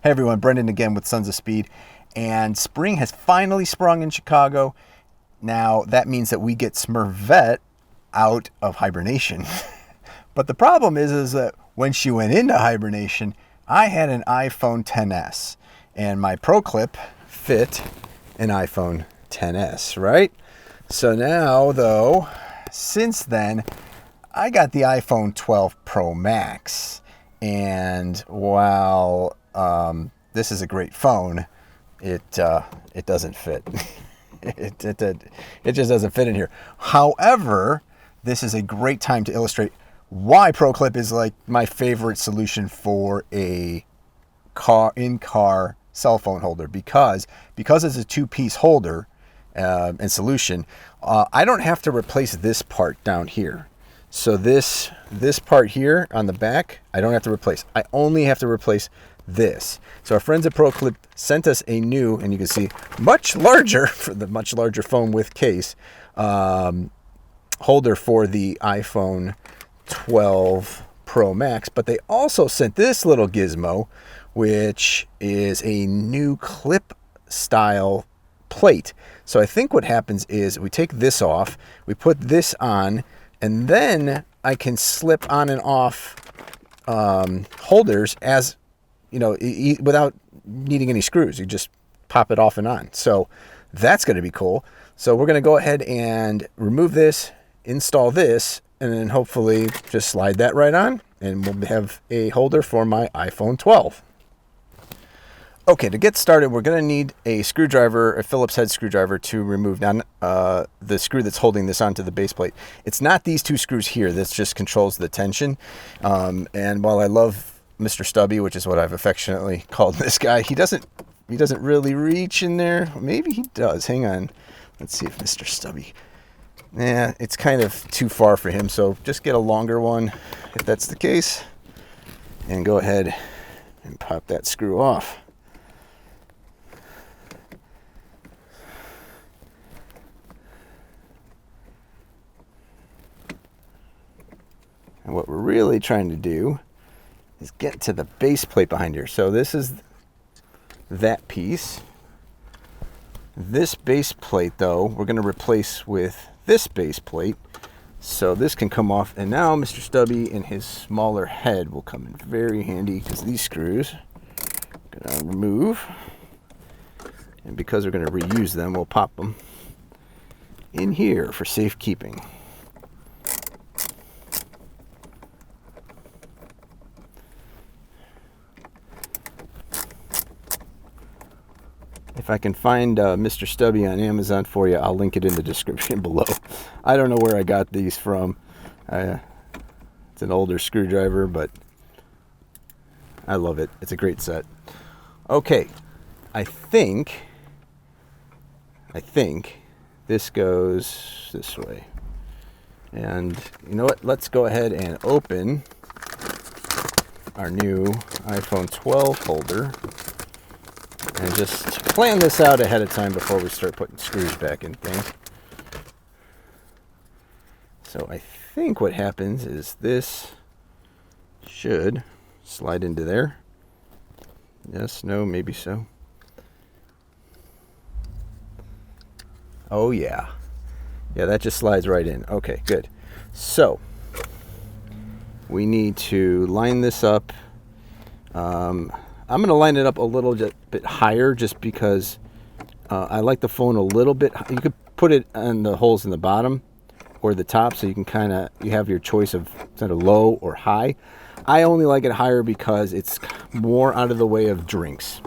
Hey everyone, Brendan again with Sons of Speed, and spring has finally sprung in Chicago. Now that means that we get Smurvette out of hibernation. But the problem is that when she went into hibernation, I had an iPhone XS, and my ProClip fit an iPhone XS, right? So now, though, since then, I got the iPhone 12 Pro Max, and while this is a great phone, it doesn't fit. it just doesn't fit in here. However, this is a great time to illustrate why ProClip is like my favorite solution for a in-car cell phone holder, because it's a two-piece holder and solution. I don't have to replace this part down here. So this part here on the back, I don't have to replace. I only have to replace this. So our friends at ProClip sent us a new, and you can see much larger, for the much larger phone with case, holder for the iPhone 12 Pro Max. But they also sent this little gizmo, which is a new clip style plate. So I think what happens is we take this off, we put this on, and then I can slip on and off holders as, you know, without needing any screws. You just pop it off and on. So that's going to be cool. So we're going to go ahead and remove this, install this, and then hopefully just slide that right on, and we'll have a holder for my iPhone 12. Okay, to get started, we're going to need a screwdriver, a Phillips head screwdriver, to remove the screw that's holding this onto the base plate. It's not these two screws here. This just controls the tension. And while I love Mr. Stubby, which is what I've affectionately called this guy, he doesn't really reach in there. Maybe he does. Hang on. Let's see if Mr. Stubby... Yeah, it's kind of too far for him, so just get a longer one if that's the case, and go ahead and pop that screw off. And what we're really trying to do is get to the base plate behind here. So this is that piece. This base plate, though, we're going to replace with this base plate. So this can come off, and now Mr. Stubby and his smaller head will come in very handy, because these screws I'm going to remove. And because we're going to reuse them, we'll pop them in here for safekeeping. If I can find Mr. Stubby on Amazon for you, I'll link it in the description below. I don't know where I got these from. It's an older screwdriver, but I love it. It's a great set. Okay, I think this goes this way. And you know what? Let's go ahead and open our new iPhone 12 holder and just plan this out ahead of time before we start putting screws back in things. So I think what happens is this should slide into there. Yes, no, maybe so. Oh yeah. Yeah, that just slides right in. Okay, good. So we need to line this up. I'm going to line it up a little bit higher, just because I like the phone a little bit. You could put it on the holes in the bottom or the top, so you can you have your choice of kind of low or high. I only like it higher because it's more out of the way of drinks.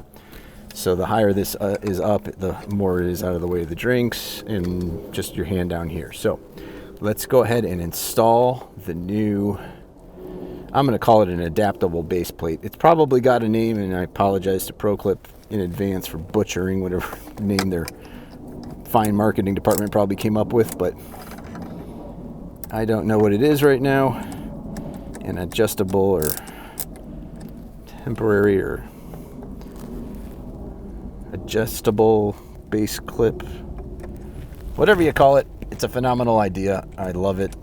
So the higher this is up, the more it is out of the way of the drinks and just your hand down here. So let's go ahead and install the new, I'm going to call it an adaptable base plate. It's probably got a name, and I apologize to ProClip in advance for butchering whatever name their fine marketing department probably came up with, but I don't know what it is right now. An adjustable or temporary or adjustable base clip, whatever you call it. It's a phenomenal idea. I love it.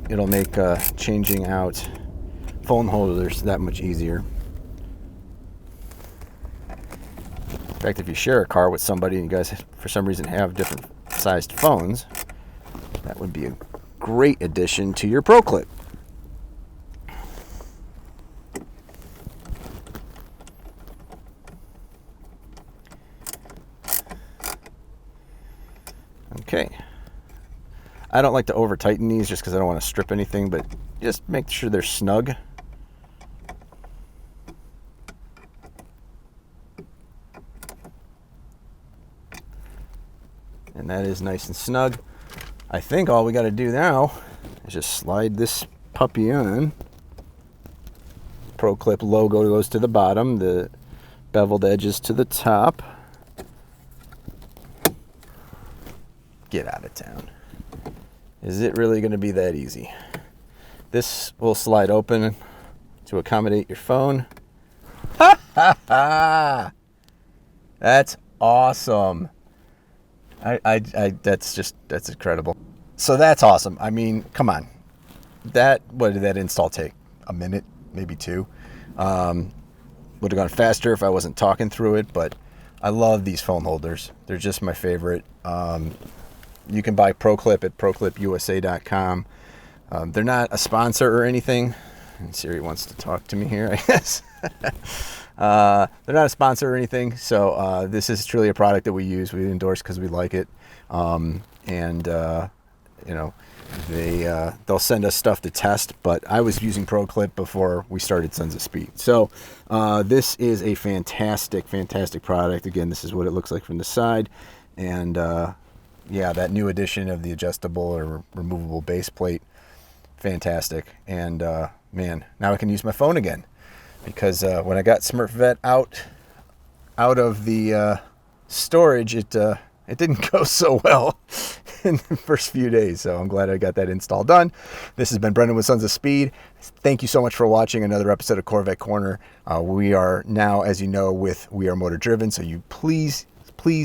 It'll make changing out phone holders that much easier. In fact, if you share a car with somebody and you guys, for some reason, have different sized phones, that would be a great addition to your ProClip. Okay. I don't like to over tighten these just because I don't want to strip anything, but just make sure they're snug. And that is nice and snug. I think all we got to do now is just slide this puppy on. ProClip logo goes to the bottom, the beveled edges to the top. Get out of town. Is it really going to be that easy? This will slide open to accommodate your phone. Ha ha ha! That's awesome. That's incredible. So that's awesome. I mean, come on. What did that install take? A minute, maybe 2. Would have gone faster if I wasn't talking through it, but I love these phone holders. They're just my favorite. You can buy ProClip at ProClipUSA.com. They're not a sponsor or anything. And Siri wants to talk to me here, I guess. They're not a sponsor or anything, so this is truly a product that we use. We endorse because we like it, you know, they'll send us stuff to test. But I was using ProClip before we started Sons of Speed, so this is a fantastic product. Again, this is what it looks like from the side, and yeah, that new addition of the adjustable or removable base plate, fantastic. And man, now I can use my phone again. Because when I got SmurfVet out of the storage, it didn't go so well in the first few days. So I'm glad I got that install done. This has been Brendan with Sons of Speed. Thank you so much for watching another episode of Corvette Corner. We are now, as you know, with We Are Motor Driven. So you please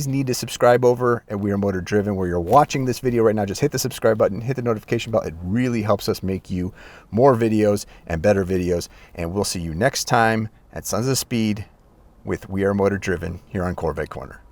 need to subscribe over at We Are Motor Driven where you're watching this video right now. Just hit the subscribe button, hit the notification bell. It really helps us make you more videos and better videos. And we'll see you next time at Sons of Speed with We Are Motor Driven here on Corvette Corner.